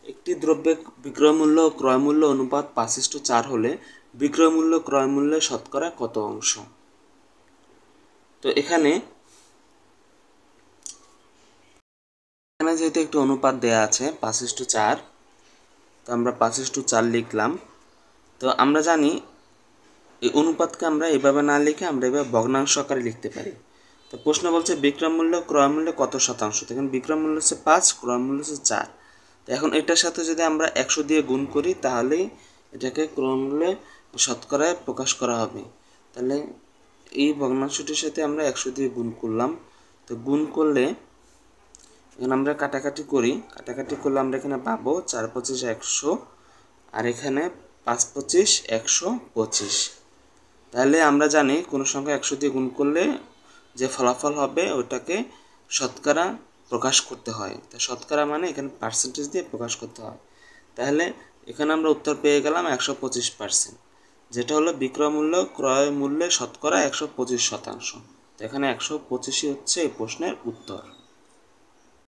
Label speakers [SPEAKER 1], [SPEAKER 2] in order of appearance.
[SPEAKER 1] একটি দ্রব্যের বিক্রয় মূল্য ও ক্রয় মূল্য অনুপাত 5:4 হলে বিক্রয় মূল্য ক্রয় মূল্যের শতকরা কত অংশ? তো এখানে যেহেতু একটি অনুপাত দেয়া আছে 5:4, তো আমরা 5:4 লিখলাম। তো আমরা জানি এই অনুপাতকে আমরা এভাবে না লিখে আমরা এভাবে ভগ্নাংশ আকারে লিখতে পারি। তো প্রশ্ন বলছে বিক্রয় মূল্য ক্রয় মূল্যে কত শতাংশ। তো এখন বিক্রয় মূল্য হচ্ছে 5, ক্রয় মূল্য হচ্ছে 4। তো এখন এটার সাথে যদি আমরা 100 দিয়ে গুণ করি তাহলেই এটাকে ক্রয় মূল্যে শতকরায় প্রকাশ করা হবে। তাহলে এই ভগ্নাংশটির সাথে আমরা 100 দিয়ে গুণ করলাম। তো গুণ করলে এখানে আমরা কাটাকাটি করি, কাটাকাটি করলে আমরা এখানে পাবো 4 25 100, আর এখানে 5 25 125। তাহলে আমরা জানি কোনো সংখ্যা 100 দিয়ে গুণ করলে যে ফলাফল হবে ওটাকে শতকরা প্রকাশ করতে হয়। তা শতকরা মানে এখানে পার্সেন্টেজ দিয়ে প্রকাশ করতে হয়। তাহলে এখানে আমরা উত্তর পেয়ে গেলাম 125%, যেটা হলো বিক্রয় মূল্য ক্রয় মূল্যে শতকরা 125%। তো এখানে 125ই হচ্ছে এই প্রশ্নের উত্তর।